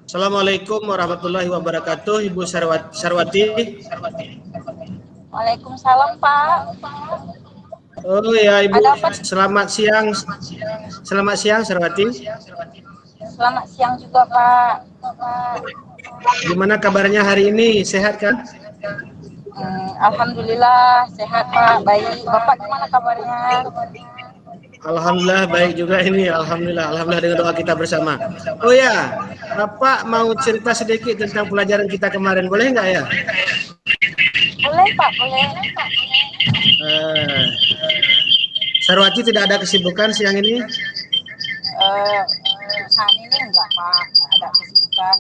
Assalamualaikum warahmatullahi wabarakatuh, Ibu Sarwati. Waalaikumsalam, Pak. Oh ya, Ibu, Ada apa? selamat siang. Selamat siang, Sarwati. Selamat siang juga, Pak. Gimana kabarnya hari ini? Sehat kan? Alhamdulillah sehat, Pak. Baik. Bapak gimana kabarnya? Alhamdulillah baik juga ini. Alhamdulillah dengan doa kita bersama. Oh ya, Bapak mau cerita sedikit tentang pelajaran kita kemarin, boleh nggak ya? Boleh, Pak. Boleh. Eh, Sarwati tidak ada kesibukan siang ini? Untuk saat ini enggak, Pak. Nggak ada kesibukan.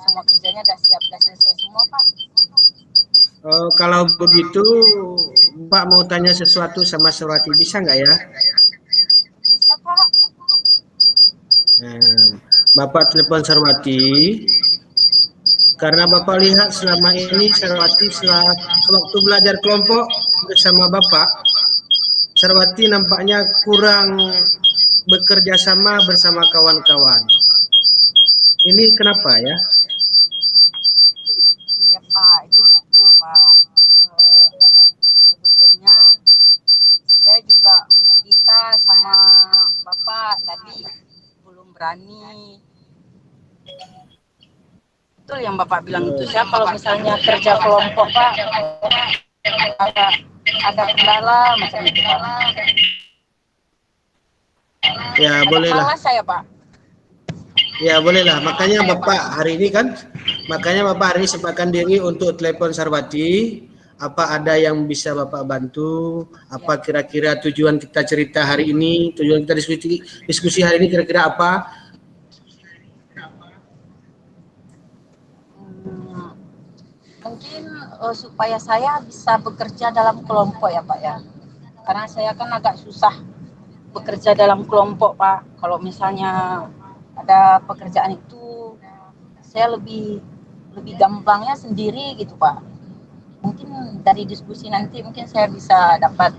Semua kerjanya sudah selesai semua, Pak. Kalau begitu, Pak mau tanya sesuatu sama Sarwati, bisa nggak ya? Bisa, Pak. Bapak telepon Sarwati karena Bapak lihat selama ini Sarwati sewaktu belajar kelompok bersama Bapak, Sarwati nampaknya kurang bekerja sama bersama kawan-kawan. Ini kenapa ya? Iya, Pak. Itu betul, Pak. Sebetulnya saya juga mau cerita sama Bapak, tapi belum berani. Betul yang Bapak bilang itu. Saya kalau misalnya kerja kelompok, Pak, ada kendala macam itu, Pak. Ya Ada bolehlah. malas saya, Pak. Ya bolehlah. Makanya Bapak hari ini sempatkan diri untuk telepon Sarwati. Apa ada yang bisa Bapak bantu? Apa kira-kira tujuan kita cerita hari ini? Tujuan kita diskusi hari ini kira-kira apa? Mungkin supaya saya bisa bekerja dalam kelompok ya, Pak ya. Karena saya kan agak susah bekerja dalam kelompok, Pak. Kalau misalnya ada pekerjaan itu saya lebih gampangnya sendiri gitu, Pak. Mungkin dari diskusi nanti mungkin saya bisa dapat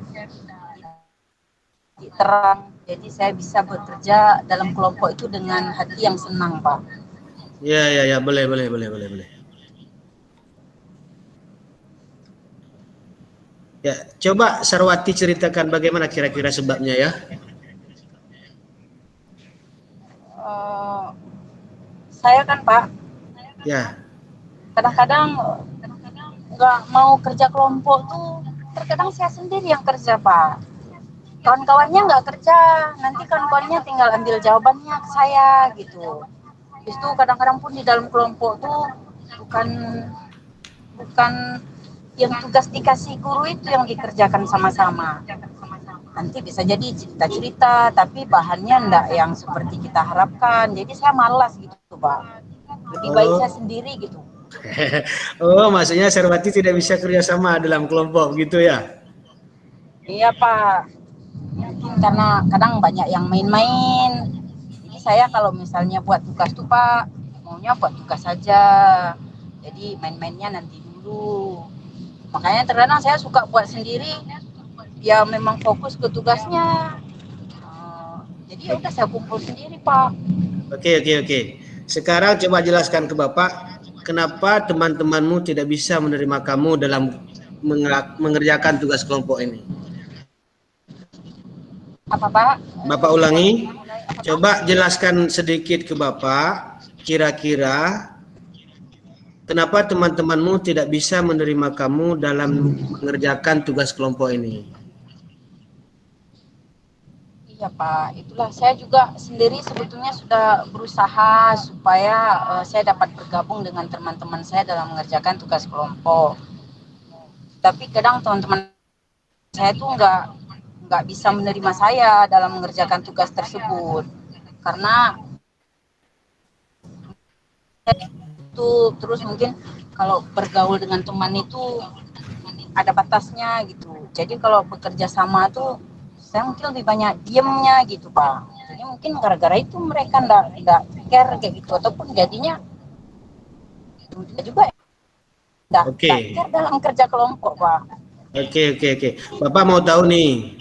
terang. Jadi saya bisa bekerja dalam kelompok itu dengan hati yang senang, Pak. Ya, boleh. Ya, coba Sarwati ceritakan bagaimana kira-kira sebabnya ya. Saya kan, Pak, Ya. kadang-kadang nggak mau kerja kelompok tuh, terkadang saya sendiri yang kerja, Pak. Kawan-kawannya nggak kerja, nanti kawan-kawannya tinggal ambil jawabannya ke saya gitu. Habis itu kadang-kadang pun di dalam kelompok tuh bukan bukan yang tugas dikasih guru itu yang dikerjakan sama-sama. Nanti bisa jadi cerita-cerita, tapi bahannya enggak yang seperti kita harapkan. Jadi saya malas gitu, Pak. Lebih baik saya sendiri gitu. Oh, maksudnya Sarwati tidak bisa kerjasama dalam kelompok gitu ya? Iya, Pak. Mungkin karena kadang banyak yang main-main. Jadi saya kalau misalnya buat tugas tuh, Pak, maunya buat tugas saja. Jadi main-mainnya nanti dulu. Makanya terkadang saya suka buat sendiri. Ya memang fokus ke tugasnya. Jadi ya udah saya kumpul sendiri, Pak. Oke. Sekarang coba jelaskan ke Bapak, kenapa teman-temanmu tidak bisa menerima kamu dalam mengerjakan tugas kelompok ini? Apa, Pak? Bapak ulangi, coba jelaskan sedikit ke Bapak, kira-kira kenapa teman-temanmu tidak bisa menerima kamu dalam mengerjakan tugas kelompok ini? Iya, Pak, itulah saya juga sendiri sebetulnya sudah berusaha supaya saya dapat bergabung dengan teman-teman saya dalam mengerjakan tugas kelompok. Tapi kadang teman-teman saya tuh nggak bisa menerima saya dalam mengerjakan tugas tersebut karena itu terus mungkin kalau bergaul dengan teman itu ada batasnya gitu. Jadi kalau bekerja sama tuh saya mungkin lebih banyak diemnya gitu, Pak. Jadi mungkin gara-gara itu mereka nggak care kayak gitu, ataupun jadinya juga nggak care dalam kerja kelompok, Pak. Oke. Bapak mau tahu nih,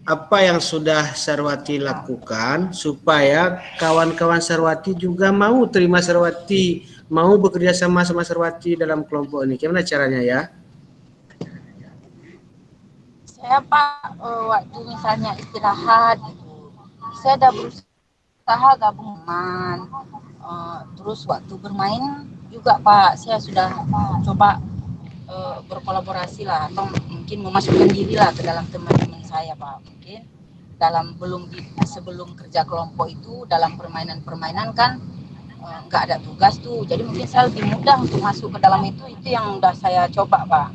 apa yang sudah Sarwati lakukan supaya kawan-kawan Sarwati juga mau terima Sarwati, mau bekerja sama sama Sarwati dalam kelompok ini? Gimana caranya ya? Saya Pak, waktu misalnya istirahat gitu, saya udah berusaha gabung teman. Terus waktu bermain juga Pak, saya sudah coba berkolaborasi lah, atau mungkin memasukkan diri lah ke dalam teman-teman saya Pak. Mungkin dalam sebelum kerja kelompok itu, dalam permainan-permainan kan nggak ada tugas tuh, jadi mungkin saya lebih mudah untuk masuk ke dalam itu yang udah saya coba Pak.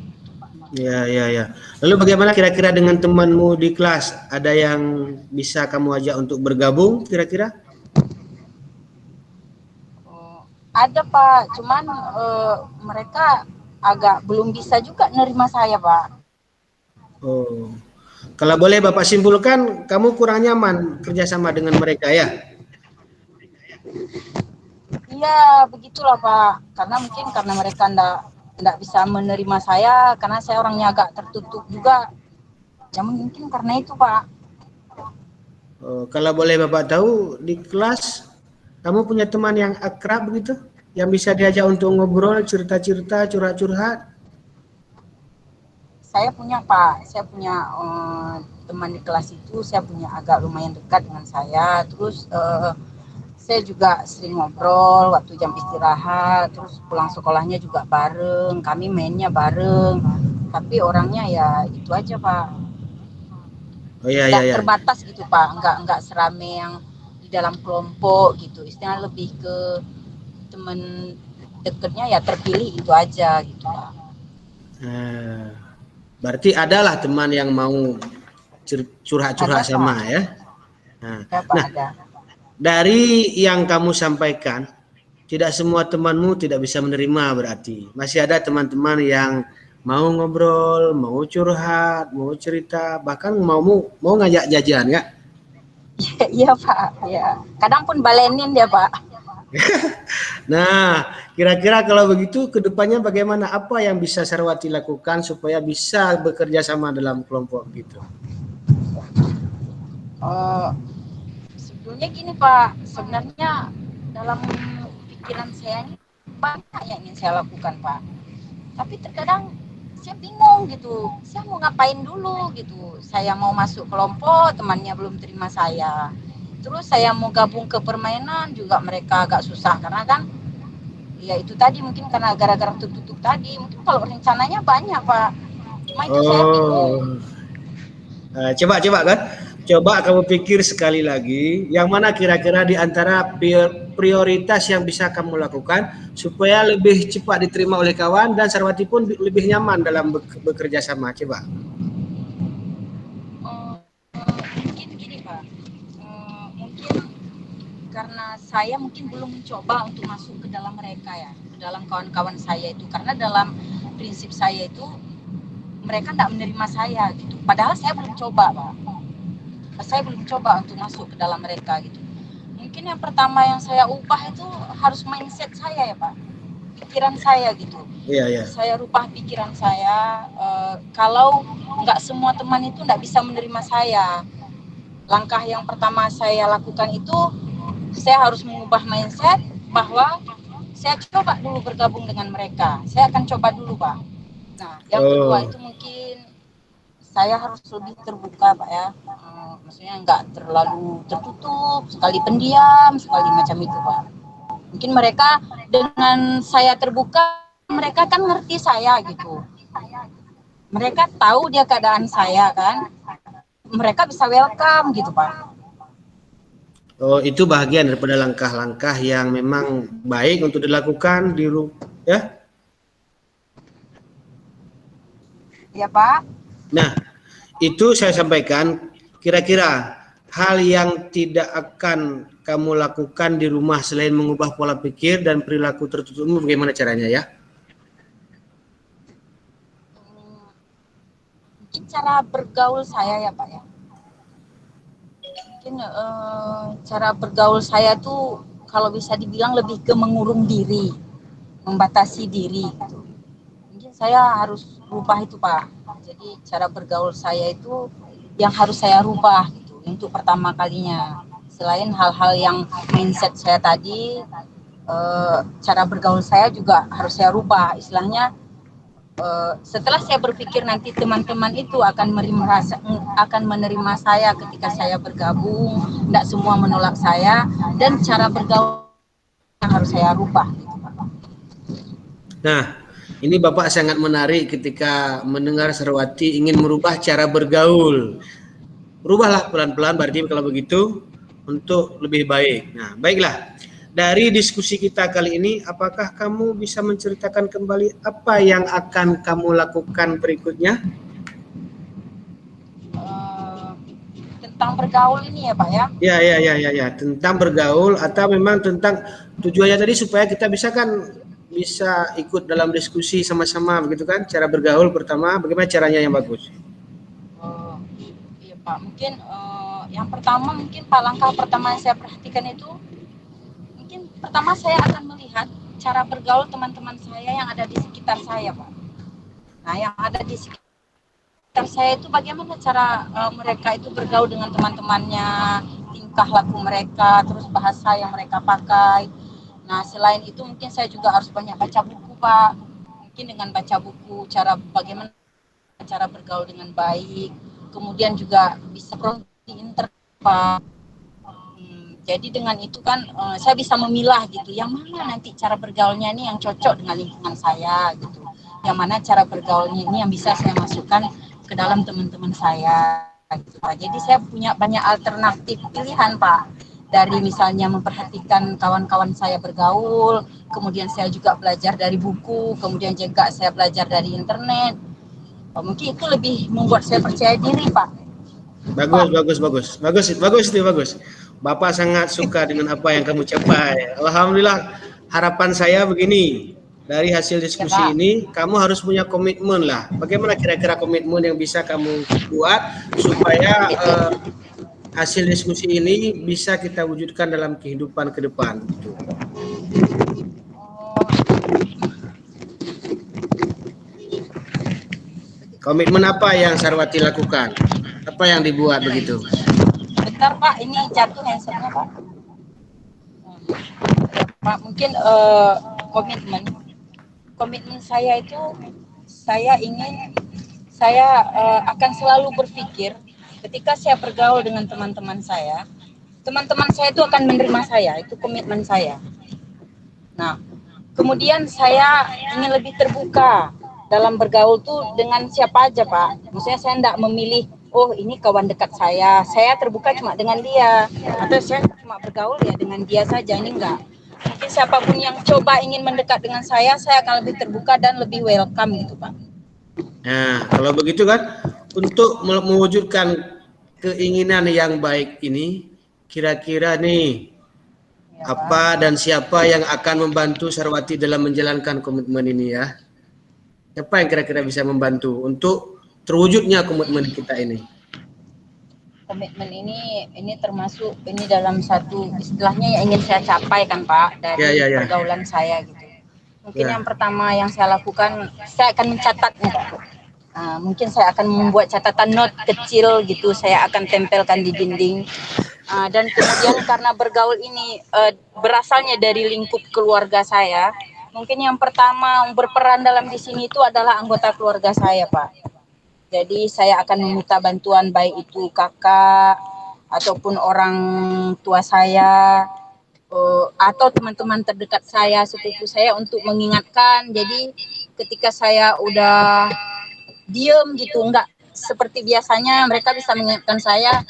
Ya, ya, ya. Lalu bagaimana kira-kira dengan temanmu di kelas? Ada yang bisa kamu ajak untuk bergabung kira-kira? Ada Pak, cuman mereka agak belum bisa juga nerima saya Pak. Oh, kalau boleh Bapak simpulkan, kamu kurang nyaman kerjasama dengan mereka ya? Iya, begitulah Pak. Karena mungkin karena mereka ndak bisa menerima saya, karena saya orangnya agak tertutup juga. Ya mungkin karena itu Pak. Oh, kalau boleh Bapak tahu, di kelas kamu punya teman yang akrab begitu? Yang bisa diajak untuk ngobrol, cerita-cerita, curhat-curhat? Saya punya Pak, saya punya teman di kelas itu, saya punya agak lumayan dekat dengan saya. Terus saya juga sering ngobrol waktu jam istirahat, terus pulang sekolahnya juga bareng, kami mainnya bareng. Tapi orangnya ya itu aja Pak, Oh iya, iya, nggak iya. terbatas gitu Pak, nggak serame yang di dalam kelompok gitu. Istilahnya lebih ke teman deketnya ya terpilih itu aja gitu Pak. Nah, berarti adalah teman yang mau Ada curhat-curhat Pak, sama ya. Nah, ada Pak, nah, ada. dari yang kamu sampaikan, tidak semua temanmu tidak bisa menerima berarti. Masih ada teman-teman yang mau ngobrol, mau curhat, mau cerita, bahkan mau ngajak jajan ya. Iya Pak, ya. Kadang pun balenin dia Pak. Nah, kira-kira kalau begitu ke depannya bagaimana? Apa yang bisa Sarwati lakukan supaya bisa bekerja sama dalam kelompok gitu? Uh, Sebetulnya gini Pak, sebenarnya dalam pikiran saya ini banyak yang ingin saya lakukan Pak. Tapi terkadang saya bingung gitu, saya mau ngapain dulu gitu. Saya mau masuk kelompok, temannya belum terima saya. Terus saya mau gabung ke permainan juga mereka agak susah, karena kan ya itu tadi, mungkin karena gara-gara tertutup tadi. Mungkin kalau rencananya banyak Pak, cuma itu saya bingung. Oh, coba kan? Coba kamu pikir sekali lagi, yang mana kira-kira di antara prioritas yang bisa kamu lakukan supaya lebih cepat diterima oleh kawan dan Sarwati pun lebih nyaman dalam bekerja sama. Coba. Mungkin gini Pak, mungkin karena saya mungkin belum mencoba untuk masuk ke dalam mereka ya, ke dalam kawan-kawan saya itu, karena dalam prinsip saya itu mereka tidak menerima saya gitu. Padahal saya belum coba Pak, saya belum coba untuk masuk ke dalam mereka gitu. Mungkin yang pertama yang saya ubah itu harus mindset saya ya Pak, pikiran saya gitu. Iya, iya. Saya rubah pikiran saya, kalau nggak semua teman itu nggak bisa menerima saya. Langkah yang pertama saya lakukan itu, saya harus mengubah mindset bahwa saya coba dulu bergabung dengan mereka. Saya akan coba dulu Pak. Nah, yang kedua Oh, itu mungkin saya harus lebih terbuka Pak ya. Maksudnya nggak terlalu tertutup, sekali pendiam, sekali macam itu Pak. Mungkin mereka dengan saya terbuka, mereka kan ngerti saya gitu. Mereka tahu dia keadaan saya kan. Mereka bisa welcome gitu Pak. oh, itu bagian daripada langkah-langkah yang memang baik untuk dilakukan ya. Ya Pak. Nah, itu saya sampaikan kira-kira hal yang tidak akan kamu lakukan di rumah selain mengubah pola pikir dan perilaku tertutupmu bagaimana caranya ya? Mungkin cara bergaul saya ya Pak ya. Mungkin cara bergaul saya tuh kalau bisa dibilang lebih ke mengurung diri, membatasi diri gitu. Mungkin saya harus rubah itu Pak. Jadi cara bergaul saya itu yang harus saya rubah gitu untuk pertama kalinya. Selain hal-hal yang mindset saya tadi, cara bergaul saya juga harus saya rubah. Istilahnya setelah saya berpikir nanti teman-teman itu akan menerima saya ketika saya bergabung, tidak semua menolak saya, dan cara bergaul yang harus saya rubah. Nah, ini Bapak sangat menarik ketika mendengar Sarwati ingin merubah cara bergaul. Rubahlah pelan-pelan berarti kalau begitu untuk lebih baik. Nah, baiklah. Dari diskusi kita kali ini, apakah kamu bisa menceritakan kembali apa yang akan kamu lakukan berikutnya? Tentang bergaul ini ya Pak ya? Ya. Tentang bergaul atau memang tentang tujuannya tadi supaya kita bisa ikut dalam diskusi sama-sama begitu kan? Cara bergaul pertama, bagaimana caranya yang bagus? Iya Pak, mungkin yang pertama mungkin langkah pertama yang saya perhatikan itu mungkin pertama saya akan melihat cara bergaul teman-teman saya yang ada di sekitar saya Pak. Nah yang ada di sekitar saya itu bagaimana cara mereka itu bergaul dengan teman-temannya, tingkah laku mereka, terus bahasa yang mereka pakai. Nah selain itu mungkin saya juga harus banyak baca buku Pak. Mungkin dengan baca buku bagaimana cara bergaul dengan baik. Kemudian juga bisa di internet Pak. Jadi dengan itu kan saya bisa memilah gitu, yang mana nanti cara bergaulnya ini yang cocok dengan lingkungan saya gitu, yang mana cara bergaulnya ini yang bisa saya masukkan ke dalam teman-teman saya gitu Pak. Jadi saya punya banyak alternatif pilihan Pak, dari misalnya memperhatikan kawan-kawan saya bergaul, kemudian saya juga belajar dari buku, kemudian juga saya belajar dari internet. Mungkin itu lebih membuat saya percaya diri Pak. Bagus. Bapak sangat suka dengan apa yang kamu capai. Alhamdulillah, harapan saya begini, dari hasil diskusi ini, kamu harus punya komitmen lah. Bagaimana kira-kira komitmen yang bisa kamu buat supaya hasil diskusi ini bisa kita wujudkan dalam kehidupan ke depan. Komitmen apa yang Sarwati lakukan? Apa yang dibuat begitu? Bentar Pak, ini jatuh handsetnya Pak. Pak, mungkin komitmen saya itu saya akan selalu berpikir ketika saya bergaul dengan teman-teman saya itu akan menerima saya, itu komitmen saya. Nah, kemudian saya ingin lebih terbuka dalam bergaul tuh dengan siapa aja Pak. Maksudnya saya tidak memilih, oh ini kawan dekat saya terbuka cuma dengan dia, atau saya cuma bergaul ya dengan dia saja, ini enggak. Mungkin siapapun yang coba ingin mendekat dengan saya akan lebih terbuka dan lebih welcome gitu Pak. Nah, kalau begitu kan, untuk mewujudkan keinginan yang baik ini, kira-kira nih, ya, apa dan siapa yang akan membantu Sarwati dalam menjalankan komitmen ini ya? Siapa yang kira-kira bisa membantu untuk terwujudnya komitmen kita ini? Komitmen ini termasuk ini dalam satu istilahnya yang ingin saya capai kan Pak, dari pergaulan saya gitu. Mungkin yang pertama yang saya lakukan, saya akan mencatatnya Pak. Mungkin saya akan membuat catatan note kecil gitu, saya akan tempelkan di dinding. Dan kemudian karena bergaul ini berasalnya dari lingkup keluarga saya, mungkin yang pertama berperan dalam di sini itu adalah anggota keluarga saya Pak. Jadi saya akan meminta bantuan baik itu kakak ataupun orang tua saya atau teman-teman terdekat saya, sepupu saya, untuk mengingatkan. Jadi ketika saya udah diem gitu, enggak seperti biasanya, mereka bisa mengingatkan saya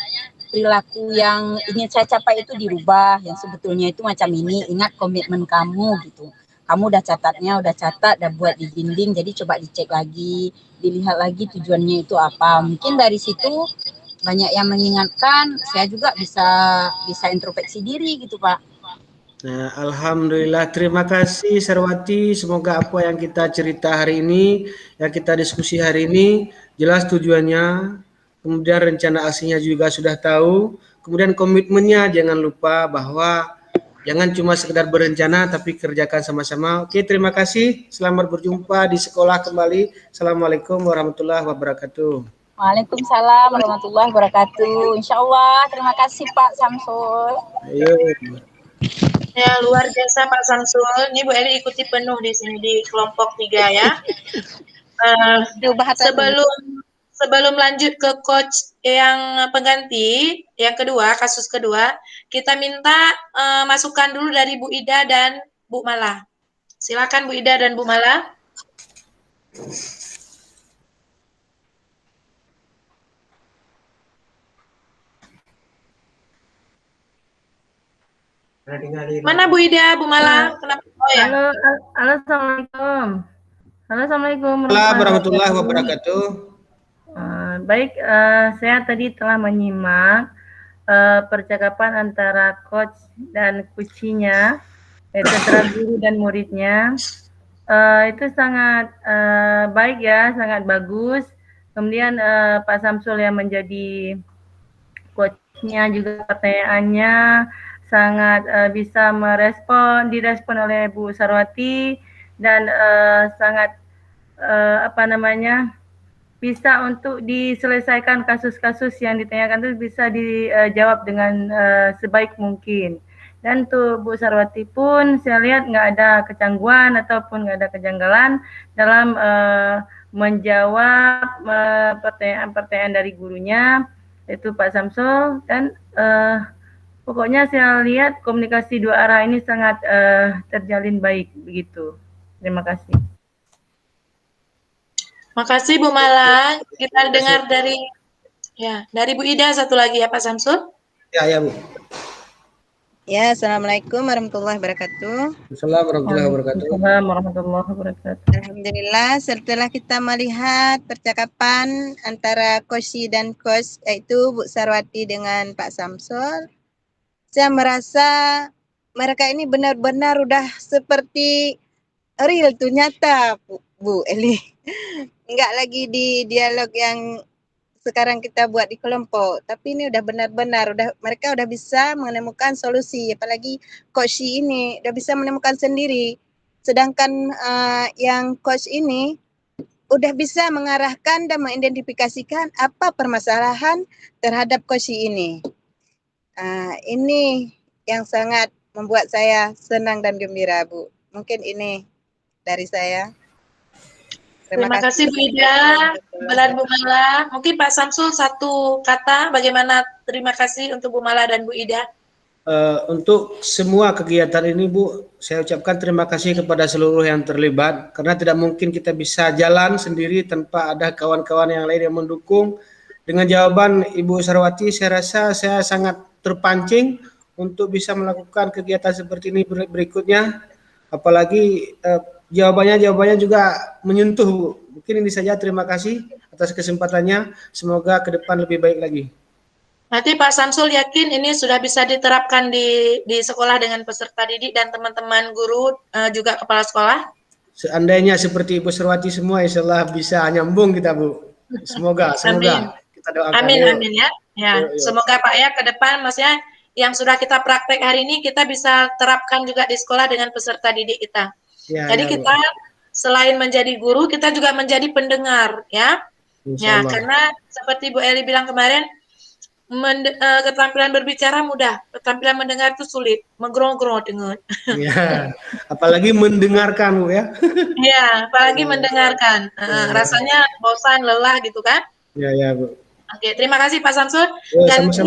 perilaku yang ingin saya capai itu dirubah, yang sebetulnya itu macam ini, ingat komitmen kamu gitu. Kamu udah catat, udah buat di dinding, jadi coba dicek lagi, dilihat lagi tujuannya itu apa. Mungkin dari situ banyak yang mengingatkan, saya juga bisa introspeksi diri gitu Pak. Nah, alhamdulillah, terima kasih Sarwati. Semoga apa yang kita cerita hari ini, yang kita diskusi hari ini, jelas tujuannya, kemudian rencana aksinya juga sudah tahu, kemudian komitmennya jangan lupa bahwa jangan cuma sekedar berencana, tapi kerjakan sama-sama. Oke, terima kasih. Selamat berjumpa di sekolah kembali. Assalamualaikum warahmatullahi wabarakatuh. Waalaikumsalam warahmatullahi wabarakatuh. Insya Allah, terima kasih Pak Samsul. Ayo. Ya, luar biasa Pak Samsul. Ini Bu Eli ikuti penuh di sini di kelompok 3 ya. Sebelum lanjut ke coach yang pengganti, yang kedua, kasus kedua, kita minta masukan dulu dari Bu Ida dan Bu Mala. Silakan Bu Ida dan Bu Mala. Mana Bu Ida, Bu Mala? Kenapa? Oh ya. Halo, assalamualaikum. Halo, assalamualaikum Warahmatullahi wabarakatuh. Baik, saya tadi telah menyimak percakapan antara coach dan kucinya, yaitu antara guru dan muridnya. Itu sangat baik ya, sangat bagus. Kemudian Pak Samsul yang menjadi coachnya juga pertanyaannya sangat bisa direspon oleh Bu Sarwati dan sangat bisa untuk diselesaikan kasus-kasus yang ditanyakan itu bisa dijawab dengan sebaik mungkin. Dan untuk Bu Sarwati pun saya lihat nggak ada kecangguan ataupun nggak ada kejanggalan dalam menjawab pertanyaan-pertanyaan dari gurunya, yaitu Pak Samsul, dan pokoknya saya lihat komunikasi dua arah ini sangat terjalin baik begitu. Terima kasih. Makasih Bu Mala. Kita dengar dari Bu Ida satu lagi ya Pak Samsul. Ya Bu. Ya, assalamualaikum warahmatullahi wabarakatuh. Assalamualaikum warahmatullahi wabarakatuh. Alhamdulillah, setelah kita melihat percakapan antara Koshi dan Coach, yaitu Bu Sarwati dengan Pak Samsul, saya merasa mereka ini benar-benar udah seperti real tuh, nyata Bu Eli. Enggak lagi di dialog yang sekarang kita buat di kelompok, tapi ini udah benar-benar mereka udah bisa menemukan solusi, apalagi coach ini udah bisa menemukan sendiri, sedangkan yang coach ini udah bisa mengarahkan dan mengidentifikasikan apa permasalahan terhadap coach ini. Ini yang sangat membuat saya senang dan gembira, Bu. Mungkin ini dari saya. Terima kasih Bu Ida, Bu Mala. Mungkin Pak Samsul satu kata bagaimana terima kasih untuk Bu Mala dan Bu Ida. Untuk semua kegiatan ini Bu, saya ucapkan terima kasih kepada seluruh yang terlibat, karena tidak mungkin kita bisa jalan sendiri tanpa ada kawan-kawan yang lain yang mendukung. Dengan jawaban Ibu Sarwati, saya rasa saya sangat terpancing untuk bisa melakukan kegiatan seperti ini berikutnya, apalagi jawabannya juga menyentuh Bu. Mungkin ini saja, terima kasih atas kesempatannya, semoga ke depan lebih baik lagi. Nanti Pak Samsul yakin ini sudah bisa diterapkan di sekolah dengan peserta didik dan teman-teman guru juga kepala sekolah? Seandainya seperti Ibu Sarwati semua, insya Allah bisa nyambung kita Bu. Semoga. Amin. Kita doakan. Amin ya. Yuk. Semoga Pak ya ke depan maksudnya yang sudah kita praktek hari ini kita bisa terapkan juga di sekolah dengan peserta didik kita. Jadi kita selain menjadi guru, kita juga menjadi pendengar ya. Ya, karena seperti Bu Eli bilang kemarin, keterampilan berbicara mudah, keterampilan mendengar itu sulit, menggerong-gerong dengar. Ya, apalagi mendengarkan Bu ya. Ya, apalagi mendengarkan. Rasanya bosan, lelah gitu kan? Ya Bu. Oke, terima kasih Pak Samsul. Dan sama-sama.